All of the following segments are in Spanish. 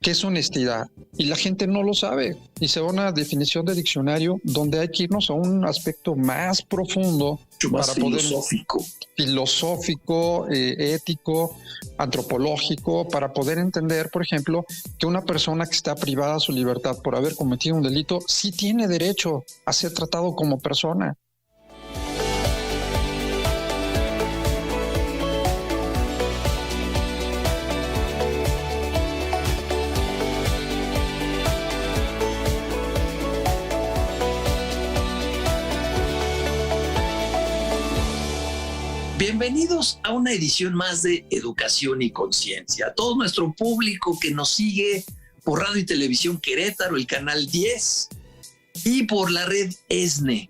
¿Qué es honestidad? Y la gente no lo sabe. Y se va a una definición de diccionario donde hay que irnos a un aspecto más profundo, mucho más para filosófico. Filosófico, ético, antropológico, para poder entender, por ejemplo, que una persona que está privada de su libertad por haber cometido un delito sí tiene derecho a ser tratado como persona. Bienvenidos a una edición más de Educación y Conciencia. A todo nuestro público que nos sigue por Radio y Televisión Querétaro, el canal 10 y por la red ESNE.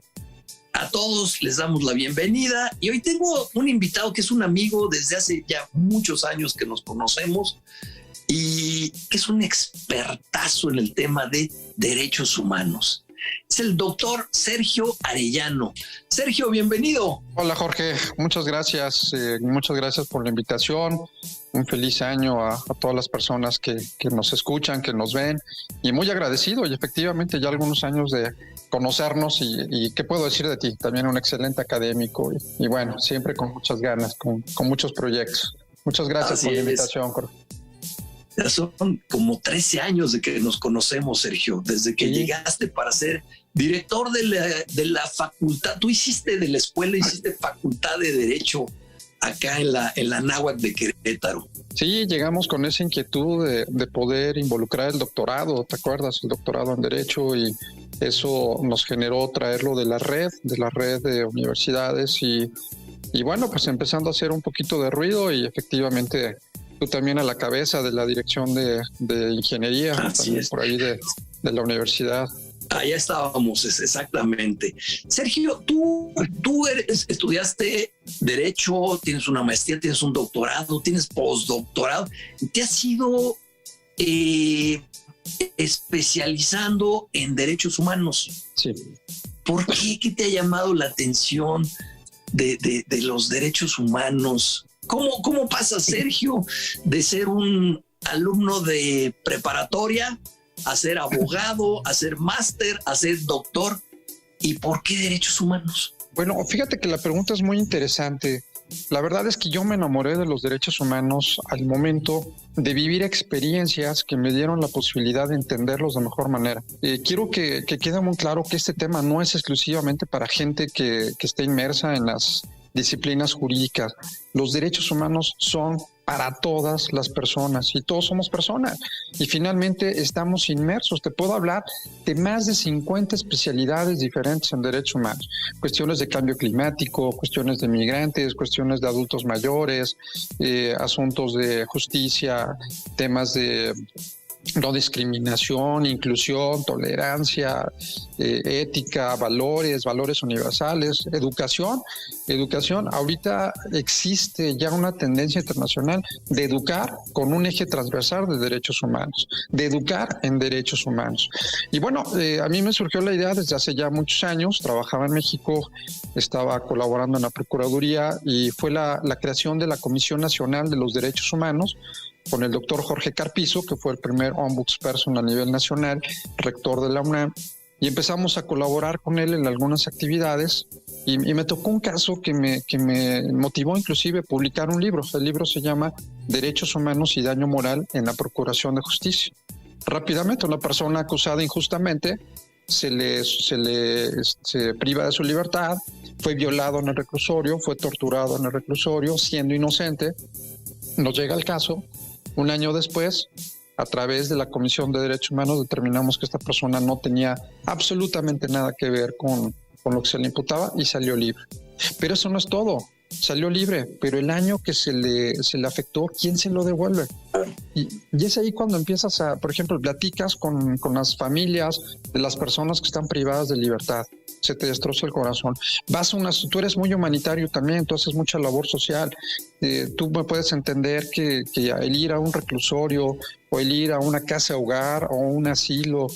A todos les damos la bienvenida y hoy tengo un invitado que es un amigo desde hace ya muchos años que nos conocemos y que es un expertazo en el tema de derechos humanos. Es el doctor Sergio Arellano. Sergio, bienvenido. Hola Jorge, muchas gracias por la invitación. Un feliz año a todas las personas que nos escuchan, que nos ven, y muy agradecido, y efectivamente ya algunos años de conocernos y ¿qué puedo decir de ti? También un excelente académico y bueno, siempre con muchas ganas, con muchos proyectos. Muchas gracias por la invitación, Jorge. Ya son como 13 años de que nos conocemos, Sergio, desde que llegaste para ser director de la facultad. Tú hiciste de la escuela, hiciste facultad de Derecho acá en la Anáhuac de Querétaro. Sí, llegamos con esa inquietud de poder involucrar el doctorado, ¿te acuerdas? El doctorado en Derecho, y eso nos generó traerlo de la red de universidades y bueno, pues empezando a hacer un poquito de ruido y efectivamente tú también a la cabeza de la dirección de ingeniería, así es, por ahí de la universidad. Allá estábamos, exactamente. Sergio, tú estudiaste Derecho, tienes una maestría, tienes un doctorado, tienes postdoctorado. Te has ido especializando en derechos humanos. Sí. ¿Por qué? ¿Qué te ha llamado la atención de los derechos humanos? ¿Cómo pasa, Sergio, de ser un alumno de preparatoria a ser abogado, a ser máster, a ser doctor? ¿Y por qué derechos humanos? Bueno, fíjate que la pregunta es muy interesante. La verdad es que yo me enamoré de los derechos humanos al momento de vivir experiencias que me dieron la posibilidad de entenderlos de mejor manera. Quiero que quede muy claro que este tema no es exclusivamente para gente que esté inmersa en las disciplinas jurídicas. Los derechos humanos son para todas las personas y todos somos personas y finalmente estamos inmersos. Te puedo hablar de más de 50 especialidades diferentes en derechos humanos, cuestiones de cambio climático, cuestiones de migrantes, cuestiones de adultos mayores, asuntos de justicia, temas de no discriminación, inclusión, tolerancia, ética, valores universales, educación. Ahorita existe ya una tendencia internacional de educar con un eje transversal de derechos humanos, de educar en derechos humanos. Y bueno, a mí me surgió la idea desde hace ya muchos años. Trabajaba en México, estaba colaborando en la Procuraduría y fue la creación de la Comisión Nacional de los Derechos Humanos con el doctor Jorge Carpizo, que fue el primer ombudsperson a nivel nacional, rector de la UNAM, y empezamos a colaborar con él en algunas actividades y me tocó un caso que me motivó inclusive a publicar un libro. El libro se llama Derechos Humanos y Daño Moral en la Procuración de Justicia. Rápidamente, una persona acusada injustamente se priva de su libertad, fue violado en el reclusorio, fue torturado en el reclusorio, siendo inocente. Nos llega el caso. Un año después, a través de la Comisión de Derechos Humanos, determinamos que esta persona no tenía absolutamente nada que ver con lo que se le imputaba y salió libre. Pero eso no es todo. Salió libre, pero el año que se le afectó, ¿quién se lo devuelve? Y es ahí cuando empiezas por ejemplo, platicas con las familias de las personas que están privadas de libertad. Se te destroza el corazón. Tú eres muy humanitario también, tú haces mucha labor social. Tú me puedes entender que el ir a un reclusorio o el ir a una casa hogar o un asilo,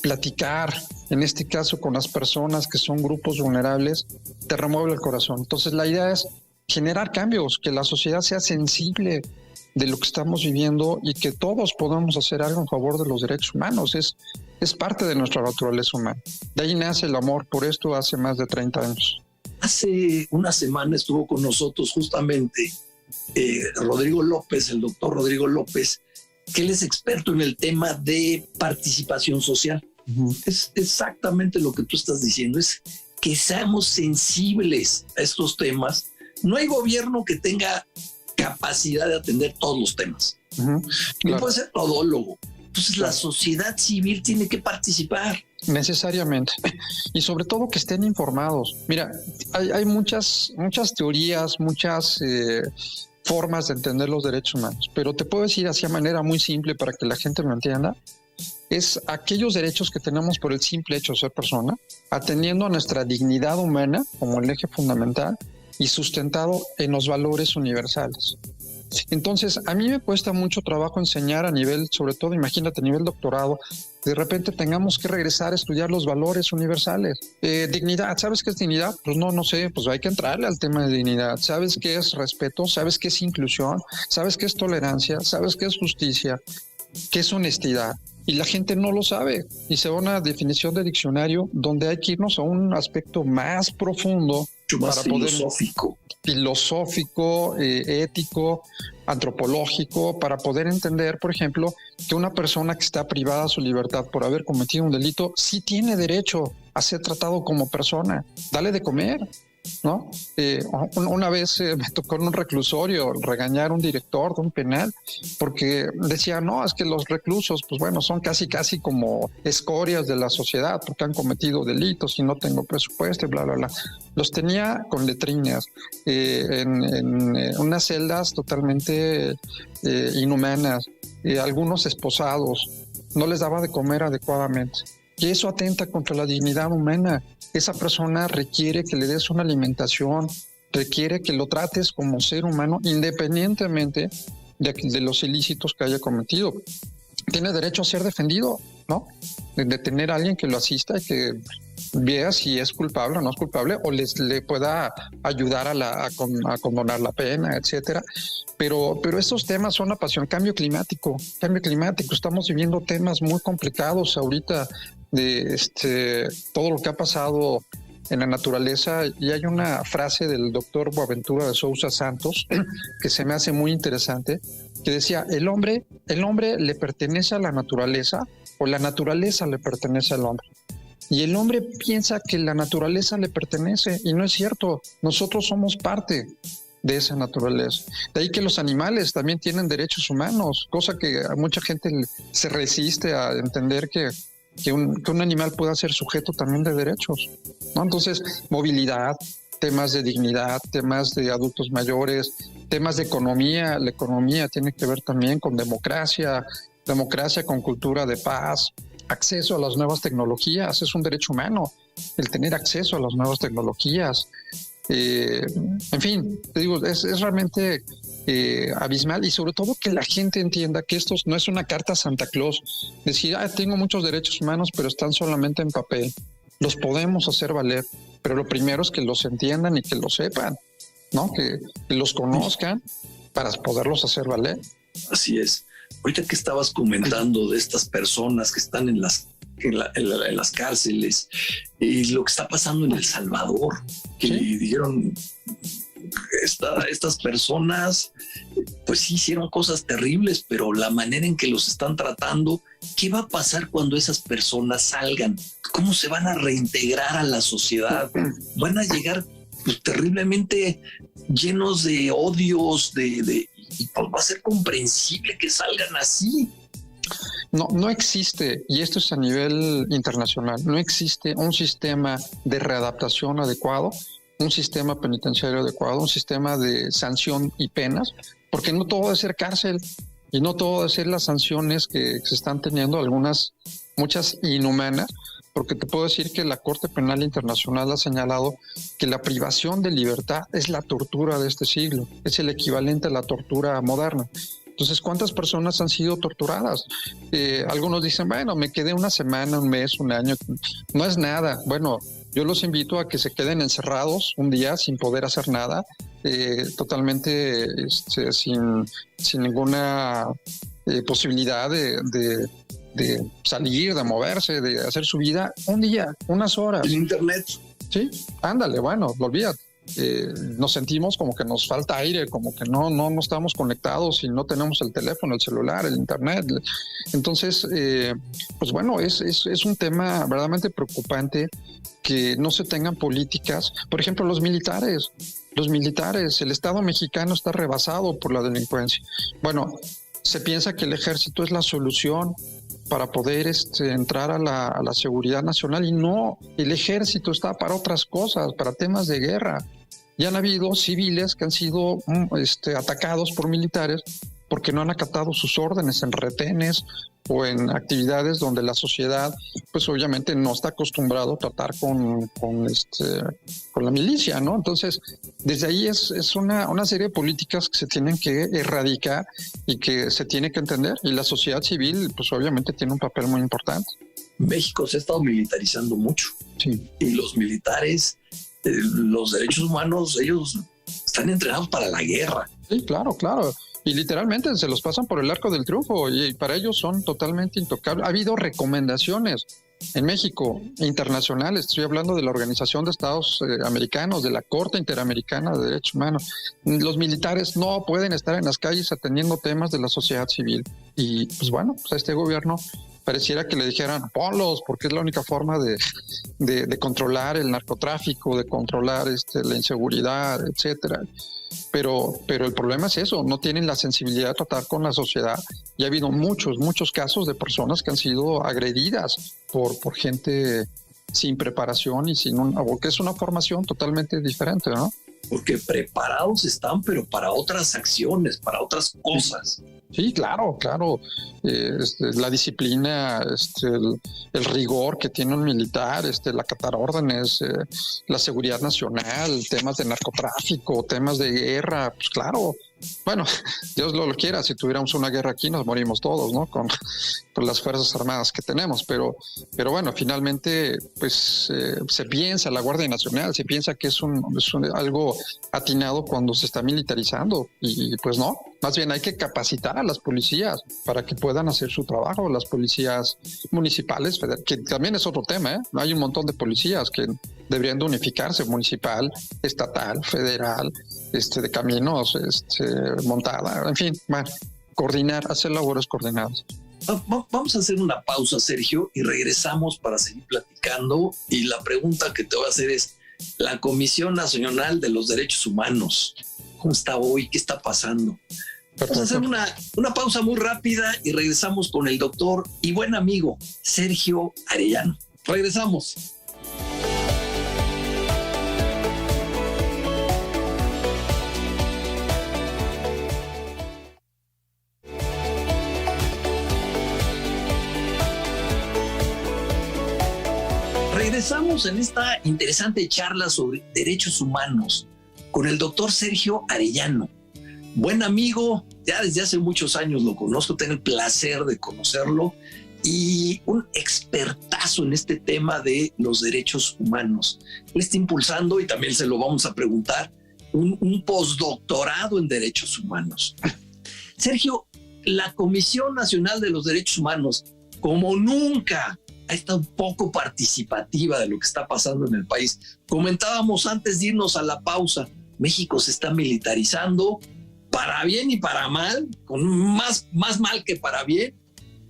platicar, en este caso con las personas que son grupos vulnerables, te remueve el corazón. Entonces la idea es generar cambios, que la sociedad sea sensible de lo que estamos viviendo y que todos podamos hacer algo en favor de los derechos humanos. Es parte de nuestra naturaleza humana. De ahí nace el amor por esto hace más de 30 años. Hace una semana estuvo con nosotros justamente Rodrigo López, el doctor Rodrigo López, que él es experto en el tema de participación social. Es exactamente lo que tú estás diciendo, es que seamos sensibles a estos temas. No hay gobierno que tenga capacidad de atender todos los temas. No puede ser todólogo. Entonces la sociedad civil tiene que participar. Necesariamente. Y sobre todo que estén informados. Mira, hay muchas teorías, muchas formas de entender los derechos humanos, pero te puedo decir así de manera muy simple para que la gente lo entienda. Es aquellos derechos que tenemos por el simple hecho de ser persona, atendiendo a nuestra dignidad humana como el eje fundamental y sustentado en los valores universales. Entonces, a mí me cuesta mucho trabajo enseñar a nivel, sobre todo, imagínate, a nivel doctorado, de repente tengamos que regresar a estudiar los valores universales. Dignidad, ¿sabes qué es dignidad? Pues no sé, pues hay que entrarle al tema de dignidad. ¿Sabes qué es respeto? ¿Sabes qué es inclusión? ¿Sabes qué es tolerancia? ¿Sabes qué es justicia? ¿Qué es honestidad? Y la gente no lo sabe. Y se va a una definición de diccionario donde hay que irnos a un aspecto más profundo, más para filosófico, ético, antropológico, para poder entender, por ejemplo, que una persona que está privada de su libertad por haber cometido un delito sí tiene derecho a ser tratado como persona. Dale de comer, ¿no? Una vez me tocó en un reclusorio regañar a un director de un penal porque decía, no, es que los reclusos, pues bueno, son casi como escorias de la sociedad porque han cometido delitos y no tengo presupuesto y bla, bla, bla. Los tenía con letrinas, en unas celdas totalmente inhumanas, algunos esposados, no les daba de comer adecuadamente. Y eso atenta contra la dignidad humana. Esa persona requiere que le des una alimentación, requiere que lo trates como ser humano independientemente de los ilícitos que haya cometido. Tiene derecho a ser defendido, ¿no? De tener a alguien que lo asista y que vea si es culpable o no es culpable, o le pueda ayudar a condonar la pena, etcétera. Pero estos temas son apasionantes. Cambio climático. Estamos viviendo temas muy complicados ahorita de todo lo que ha pasado en la naturaleza, y hay una frase del doctor Boaventura de Sousa Santos que se me hace muy interesante, que decía, el hombre le pertenece a la naturaleza o la naturaleza le pertenece al hombre. Y el hombre piensa que la naturaleza le pertenece, y no es cierto. Nosotros somos parte de esa naturaleza. De ahí que los animales también tienen derechos humanos, cosa que a mucha gente se resiste a entender que un animal pueda ser sujeto también de derechos, ¿no? Entonces, movilidad, temas de dignidad, temas de adultos mayores, temas de economía. La economía tiene que ver también con democracia con cultura de paz, acceso a las nuevas tecnologías. Es un derecho humano el tener acceso a las nuevas tecnologías. En fin, te digo, es realmente abismal, y sobre todo que la gente entienda que esto no es una carta a Santa Claus, decir, tengo muchos derechos humanos, pero están solamente en papel. Los podemos hacer valer, pero lo primero es que los entiendan y que los sepan, ¿no? Que los conozcan para poderlos hacer valer. Así es. Ahorita que estabas comentando de estas personas que están en las cárceles y lo que está pasando en El Salvador, que dijeron estas personas pues sí hicieron cosas terribles, pero la manera en que los están tratando, ¿qué va a pasar cuando esas personas salgan? ¿Cómo se van a reintegrar a la sociedad? Van a llegar pues, terriblemente llenos de odios, y pues va a ser comprensible que salgan así. No existe, y esto es a nivel internacional, no existe un sistema de readaptación adecuado, un sistema penitenciario adecuado, un sistema de sanción y penas, porque no todo debe ser cárcel y no todo debe ser las sanciones que se están teniendo, muchas inhumanas, porque te puedo decir que la Corte Penal Internacional ha señalado que la privación de libertad es la tortura de este siglo, es el equivalente a la tortura moderna. Entonces, ¿cuántas personas han sido torturadas? Algunos dicen, bueno, me quedé una semana, un mes, un año. No es nada. Bueno, yo los invito a que se queden encerrados un día sin poder hacer nada totalmente sin ninguna posibilidad de salir, de moverse, de hacer su vida un día, unas horas. El internet. Sí, ándale, bueno, olvídate. Nos sentimos como que nos falta aire, como que no estamos conectados y no tenemos el teléfono, el celular, el internet. Entonces, pues bueno, es un tema verdaderamente preocupante que no se tengan políticas. Por ejemplo, los militares, el Estado mexicano está rebasado por la delincuencia. Bueno, se piensa que el ejército es la solución para poder entrar a la seguridad nacional, y no, el ejército está para otras cosas, para temas de guerra. Ya han habido civiles que han sido atacados por militares porque no han acatado sus órdenes en retenes o en actividades donde la sociedad, pues obviamente no está acostumbrado a tratar con la milicia, ¿no? Entonces, desde ahí es una serie de políticas que se tienen que erradicar y que se tiene que entender, y la sociedad civil, pues obviamente tiene un papel muy importante. México se ha estado militarizando mucho. Sí. Y los militares, los derechos humanos, ellos están entrenados para la guerra. Sí, claro. Y literalmente se los pasan por el arco del triunfo, y para ellos son totalmente intocables. Ha habido recomendaciones en México internacionales, estoy hablando de la Organización de Estados Americanos, de la Corte Interamericana de Derechos Humanos. Los militares no pueden estar en las calles atendiendo temas de la sociedad civil. Y pues bueno, pues a este gobierno pareciera que le dijeran ponlos, porque es la única forma de controlar el narcotráfico, de controlar la inseguridad, etcétera. Pero el problema es eso, no tienen la sensibilidad de tratar con la sociedad, y ha habido muchos casos de personas que han sido agredidas por gente sin preparación y porque es una formación totalmente diferente, ¿no? Porque preparados están, pero para otras acciones, para otras cosas. Sí, claro. La disciplina, el rigor que tiene un militar, el acatar órdenes, la seguridad nacional, temas de narcotráfico, temas de guerra, pues claro. Bueno, Dios lo quiera, si tuviéramos una guerra aquí nos morimos todos, ¿no? Con las fuerzas armadas que tenemos, pero bueno, finalmente pues se piensa, la Guardia Nacional, se piensa que es algo atinado cuando se está militarizando, y pues no, más bien hay que capacitar a las policías para que puedan hacer su trabajo, las policías municipales, que también es otro tema, ¿eh? Hay un montón de policías que deberían de unificarse, municipal, estatal, federal, de caminos, montada, en fin, bueno, coordinar, hacer labores coordinadas. Vamos a hacer una pausa, Sergio, y regresamos para seguir platicando. Y la pregunta que te voy a hacer es, la Comisión Nacional de los Derechos Humanos, ¿cómo está hoy? ¿Qué está pasando? Vamos a hacer una pausa muy rápida y regresamos con el doctor y buen amigo Sergio Arellano. Regresamos. Regresamos en esta interesante charla sobre derechos humanos con el doctor Sergio Arellano. Buen amigo, ya desde hace muchos años lo conozco, tengo el placer de conocerlo, y un expertazo en este tema de los derechos humanos. Él está impulsando, y también se lo vamos a preguntar, un postdoctorado en derechos humanos. Sergio, la Comisión Nacional de los Derechos Humanos, como nunca, ha estado poco participativa de lo que está pasando en el país. Comentábamos antes de irnos a la pausa, México se está militarizando para bien y para mal, con más mal que para bien,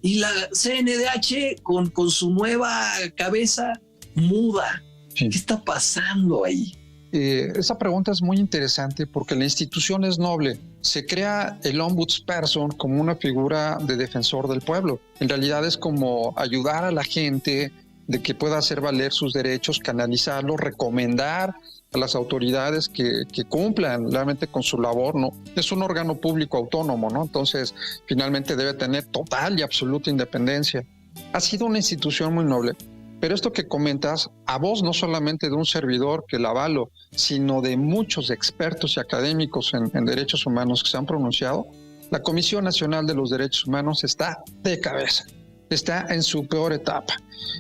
y la CNDH con su nueva cabeza muda. Sí. ¿Qué está pasando ahí? Esa pregunta es muy interesante porque la institución es noble. Se crea el ombudsperson como una figura de defensor del pueblo. En realidad es como ayudar a la gente de que pueda hacer valer sus derechos, canalizarlos, recomendar a las autoridades que cumplan realmente con su labor, ¿no? Es un órgano público autónomo, ¿no? Entonces, finalmente debe tener total y absoluta independencia. Ha sido una institución muy noble. Pero esto que comentas, a voz no solamente de un servidor que la avalo, sino de muchos expertos y académicos en derechos humanos que se han pronunciado, la Comisión Nacional de los Derechos Humanos está de cabeza. está en su peor etapa.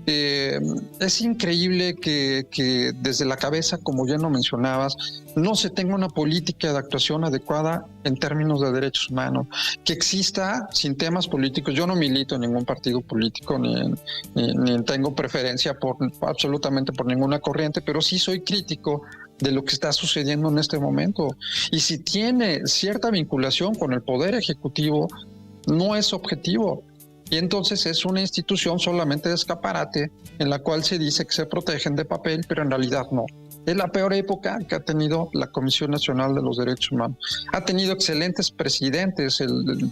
Es increíble que desde la cabeza, como ya lo mencionabas, no se tenga una política de actuación adecuada en términos de derechos humanos, que exista sin temas políticos. Yo no milito en ningún partido político ni tengo preferencia absolutamente por ninguna corriente, pero sí soy crítico de lo que está sucediendo en este momento. Y si tiene cierta vinculación con el Poder Ejecutivo, no es objetivo. Y entonces es una institución solamente de escaparate en la cual se dice que se protegen de papel, pero en realidad no. Es la peor época que ha tenido la Comisión Nacional de los Derechos Humanos. Ha tenido excelentes presidentes.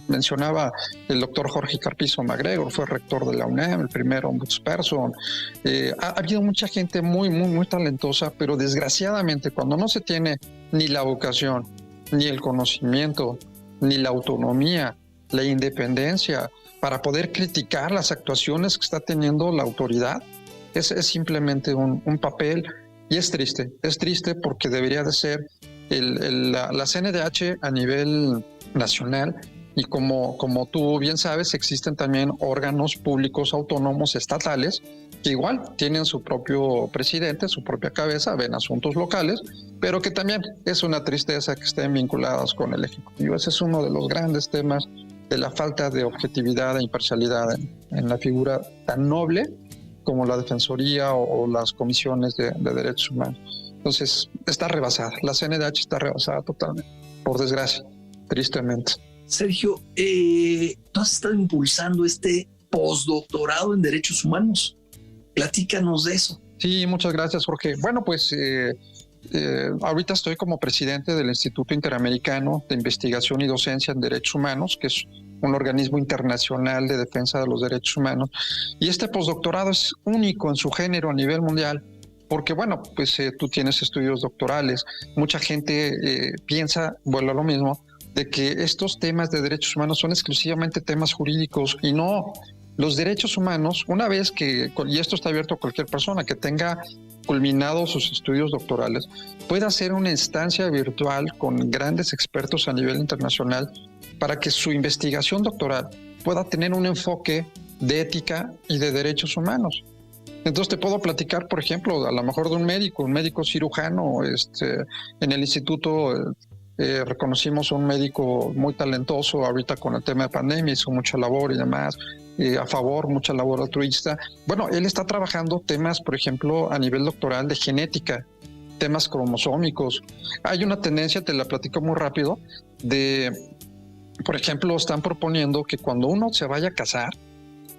Mencionaba el doctor Jorge Carpizo MacGregor, fue rector de la UNAM, el primer ombudsperson. Ha habido mucha gente muy talentosa, pero desgraciadamente cuando no se tiene ni la vocación, ni el conocimiento, ni la autonomía, la independencia, para poder criticar las actuaciones que está teniendo la autoridad, es simplemente un papel. Y es triste porque debería de ser la CNDH a nivel nacional, y como tú bien sabes, existen también órganos públicos autónomos estatales que igual tienen su propio presidente, su propia cabeza, ven asuntos locales, pero que también es una tristeza que estén vinculados con el Ejecutivo. Ese es uno de los grandes temas de la falta de objetividad e imparcialidad en la figura tan noble como la Defensoría o las comisiones de derechos humanos. Entonces, está rebasada. La CNDH está rebasada totalmente, por desgracia, tristemente. Sergio, tú has estado impulsando este postdoctorado en derechos humanos. Platícanos de eso. Sí, muchas gracias, Jorge. Bueno, pues ahorita estoy como presidente del Instituto Interamericano de Investigación y Docencia en Derechos Humanos, que es un organismo internacional de defensa de los derechos humanos. Y este postdoctorado es único en su género a nivel mundial, porque bueno, pues tú tienes estudios doctorales. Mucha gente piensa, bueno, lo mismo, de que estos temas de derechos humanos son exclusivamente temas jurídicos, y no. Los derechos humanos, una vez que, y esto está abierto a cualquier persona que tenga culminado sus estudios doctorales, puede hacer una instancia virtual con grandes expertos a nivel internacional para que su investigación doctoral pueda tener un enfoque de ética y de derechos humanos. Entonces te puedo platicar, por ejemplo, a lo mejor de un médico cirujano. En el instituto reconocimos un médico muy talentoso ahorita con el tema de pandemia, hizo mucha labor y demás, a favor, mucha labor altruista. Bueno, él está trabajando temas, por ejemplo, a nivel doctoral de genética, temas cromosómicos. Hay una tendencia, te la platico muy rápido, por ejemplo, están proponiendo que cuando uno se vaya a casar,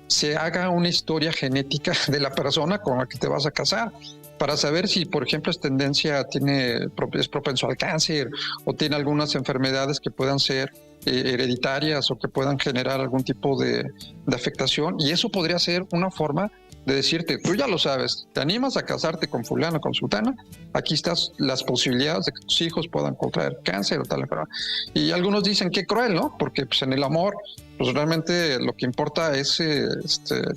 se haga una historia genética de la persona con la que te vas a casar, para saber si, por ejemplo, es propenso al cáncer o tiene algunas enfermedades que puedan ser hereditarias o que puedan generar algún tipo de afectación. Y eso podría ser una forma de decirte, tú ya lo sabes, te animas a casarte con fulano, con sultana, aquí estás las posibilidades de que tus hijos puedan contraer cáncer o tal enfermedad. Y algunos dicen qué cruel, ¿no? Porque pues en el amor, pues realmente lo que importa es que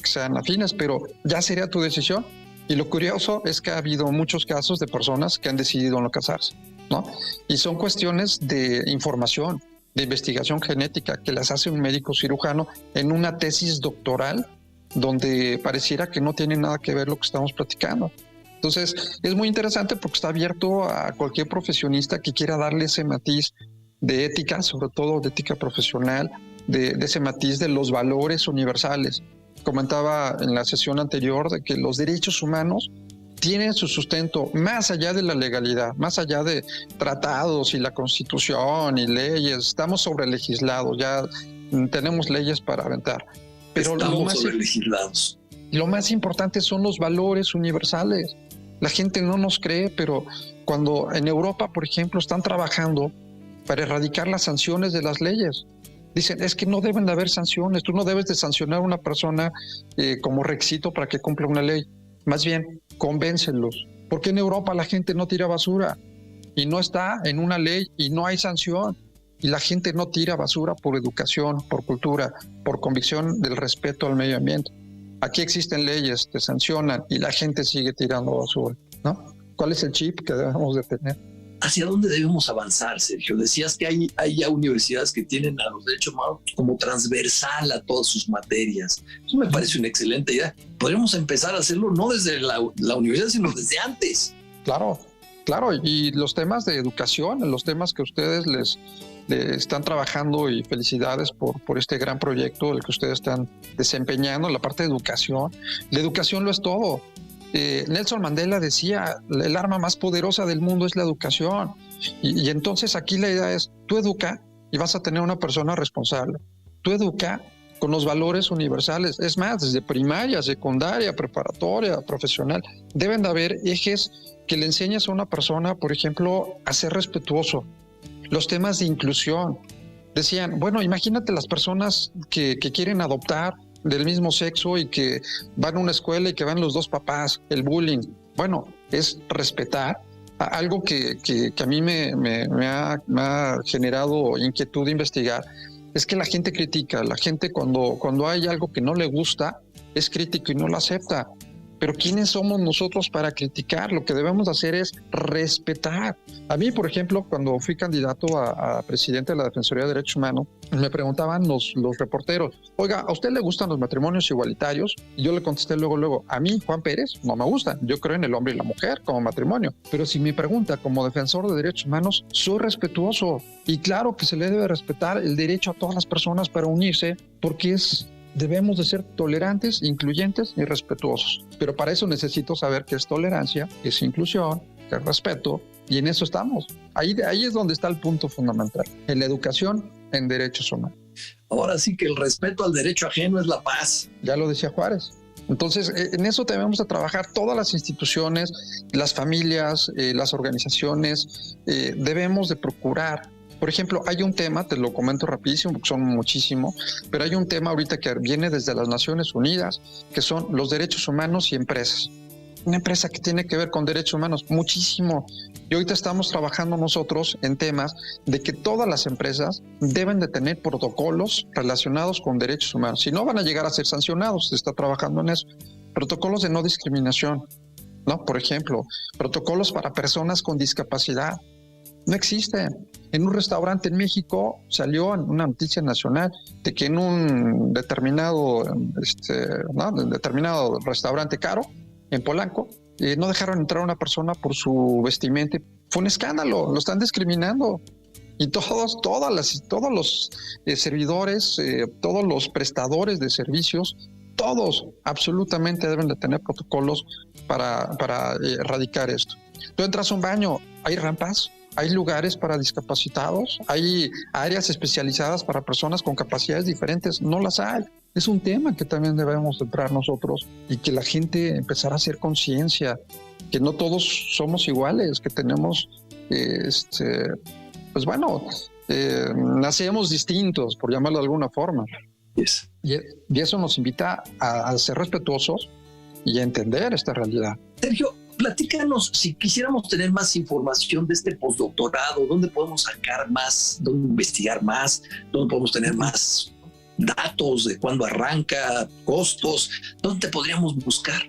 sean afines, pero ya sería tu decisión. Y lo curioso es que ha habido muchos casos de personas que han decidido no casarse, ¿no? Y son cuestiones de información, de investigación genética, que las hace un médico cirujano en una tesis doctoral donde pareciera que no tiene nada que ver lo que estamos platicando. Entonces, es muy interesante porque está abierto a cualquier profesionista que quiera darle ese matiz de ética, sobre todo de ética profesional, de ese matiz de los valores universales. Comentaba en la sesión anterior de que los derechos humanos tienen su sustento más allá de la legalidad, más allá de tratados y la Constitución y leyes. Estamos sobrelegislados, ya tenemos leyes para aventar. Pero estamos sobrelegislados. Lo más importante son los valores universales. La gente no nos cree, pero cuando en Europa, por ejemplo, están trabajando para erradicar las sanciones de las leyes, dicen, es que no deben de haber sanciones, tú no debes de sancionar a una persona como requisito para que cumpla una ley. Más bien, convéncelos. Porque en Europa la gente no tira basura y no está en una ley y no hay sanción. Y la gente no tira basura por educación, por cultura, por convicción del respeto al medio ambiente. Aquí existen leyes, te sancionan y la gente sigue tirando basura, ¿no? ¿Cuál es el chip que debemos de tener? ¿Hacia dónde debemos avanzar, Sergio? Decías que hay ya universidades que tienen a los derechos humanos como transversal a todas sus materias. Eso me parece una excelente idea. Podríamos empezar a hacerlo no desde la universidad, sino desde antes. Claro, claro. Y los temas de educación, los temas que ustedes les están trabajando, y felicidades por este gran proyecto, el que ustedes están desempeñando, la parte de educación. La educación lo es todo. Nelson Mandela decía, el arma más poderosa del mundo es la educación. Y entonces aquí la idea es, tú educa y vas a tener una persona responsable. Tú educa con los valores universales. Es más, desde primaria, secundaria, preparatoria, profesional, deben de haber ejes que le enseñes a una persona, por ejemplo, a ser respetuoso. Los temas de inclusión. Decían, bueno, imagínate las personas que quieren adoptar del mismo sexo y que van a una escuela y que van los dos papás, el bullying. Bueno, es respetar. Algo que a mí me ha generado inquietud de investigar es que la gente critica. La gente cuando hay algo que no le gusta es crítico y no lo acepta. Pero ¿quiénes somos nosotros para criticar? Lo que debemos hacer es respetar. A mí, por ejemplo, cuando fui candidato a presidente de la Defensoría de Derechos Humanos, me preguntaban los reporteros, oiga, ¿a usted le gustan los matrimonios igualitarios? Y yo le contesté luego, a mí, Juan Pérez, no me gustan. Yo creo en el hombre y la mujer como matrimonio. Pero si me pregunta, como defensor de derechos humanos, soy respetuoso. Y claro que se le debe respetar el derecho a todas las personas para unirse, porque debemos de ser tolerantes, incluyentes y respetuosos. Pero para eso necesito saber qué es tolerancia, qué es inclusión, qué es respeto, y en eso estamos. Ahí es donde está el punto fundamental, en la educación en derechos humanos. Ahora sí que el respeto al derecho ajeno es la paz. Ya lo decía Juárez. Entonces, en eso debemos de trabajar todas las instituciones, las familias, las organizaciones, debemos de procurar. Por ejemplo, hay un tema, te lo comento rapidísimo porque son muchísimos, pero hay un tema ahorita que viene desde las Naciones Unidas, que son los derechos humanos y empresas. Una empresa que tiene que ver con derechos humanos, muchísimo. Y ahorita estamos trabajando nosotros en temas de que todas las empresas deben de tener protocolos relacionados con derechos humanos. Si no, van a llegar a ser sancionados, se está trabajando en eso. Protocolos de no discriminación, ¿no? Por ejemplo, protocolos para personas con discapacidad. No existen. En un restaurante en México salió en una noticia nacional de que en un determinado restaurante caro en Polanco no dejaron entrar a una persona por su vestimenta. Fue un escándalo, lo están discriminando. Y todos los servidores, todos los prestadores de servicios, todos absolutamente deben de tener protocolos para erradicar esto. Tú entras a un baño, hay rampas, hay lugares para discapacitados, hay áreas especializadas para personas con capacidades diferentes, no las hay. Es un tema que también debemos entrar nosotros y que la gente empezara a hacer conciencia, que no todos somos iguales, que tenemos, nacemos distintos, por llamarlo de alguna forma. Yes. Y eso nos invita a ser respetuosos y a entender esta realidad. Sergio, platícanos, si quisiéramos tener más información de este postdoctorado, ¿dónde podemos sacar más, dónde investigar más, dónde podemos tener más datos de cuándo arranca, costos, dónde podríamos buscar?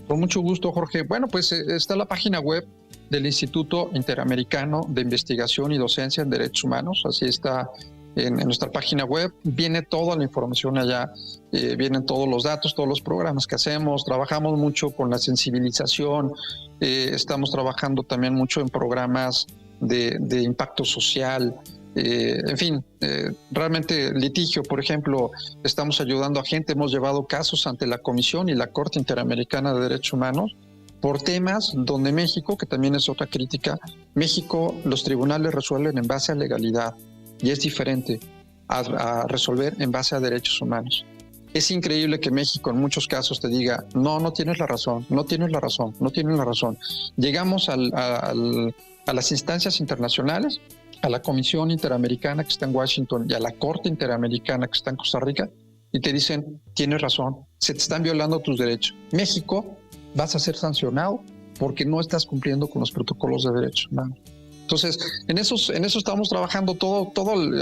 Con mucho gusto, Jorge. Bueno, pues está la página web del Instituto Interamericano de Investigación y Docencia en Derechos Humanos, así está en nuestra página web, viene toda la información allá, vienen todos los datos, todos los programas que hacemos, trabajamos mucho con la sensibilización, estamos trabajando también mucho en programas de impacto social, en fin, realmente litigio, por ejemplo, estamos ayudando a gente, hemos llevado casos ante la Comisión y la Corte Interamericana de Derechos Humanos por temas donde México, que también es otra crítica, México, los tribunales resuelven en base a legalidad, y es diferente a resolver en base a derechos humanos. Es increíble que México en muchos casos te diga, no tienes la razón, no tienes la razón, no tienes la razón. Llegamos a las instancias internacionales, a la Comisión Interamericana que está en Washington y a la Corte Interamericana que está en Costa Rica y te dicen, tienes razón, se te están violando tus derechos. México, vas a ser sancionado porque no estás cumpliendo con los protocolos de derechos humanos. Entonces, en eso estamos trabajando todo,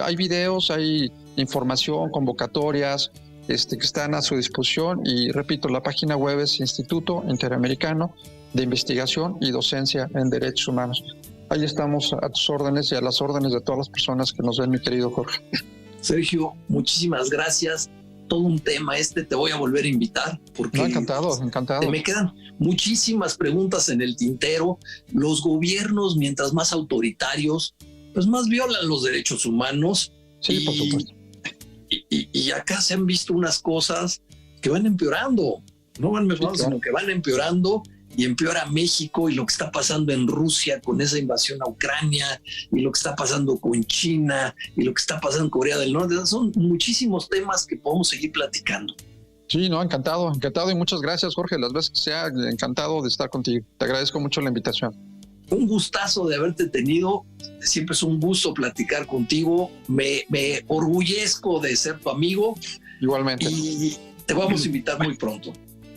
hay videos, hay información, convocatorias que están a su disposición y repito, la página web es Instituto Interamericano de Investigación y Docencia en Derechos Humanos. Ahí estamos a tus órdenes y a las órdenes de todas las personas que nos ven, mi querido Jorge. Sergio, muchísimas gracias. Todo un tema te voy a volver a invitar porque encantado. Me quedan muchísimas preguntas en el tintero. Los gobiernos, mientras más autoritarios, pues más violan los derechos humanos. Sí, por supuesto. Y acá se han visto unas cosas que van empeorando, no van mejorando, sino que van empeorando, y empeora México, y lo que está pasando en Rusia con esa invasión a Ucrania, y lo que está pasando con China, y lo que está pasando en Corea del Norte. Son muchísimos temas que podemos seguir platicando. Sí, encantado, y muchas gracias, Jorge. Las veces que sea, encantado de estar contigo. Te agradezco mucho la invitación. Un gustazo de haberte tenido. Siempre es un gusto platicar contigo. Me orgullezco de ser tu amigo. Igualmente. Y te vamos a invitar muy pronto.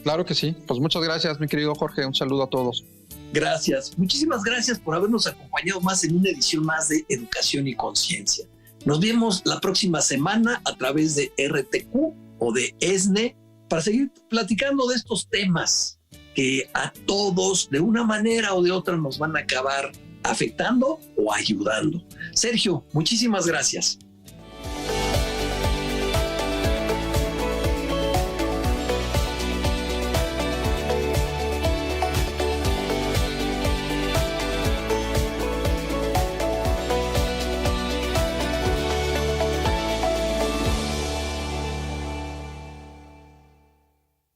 Claro que sí. Pues muchas gracias, mi querido Jorge. Un saludo a todos. Gracias. Muchísimas gracias por habernos acompañado más en una edición más de Educación y Conciencia. Nos vemos la próxima semana a través de RTQ o de ESNE para seguir platicando de estos temas que a todos, de una manera o de otra, nos van a acabar afectando o ayudando. Sergio, muchísimas gracias.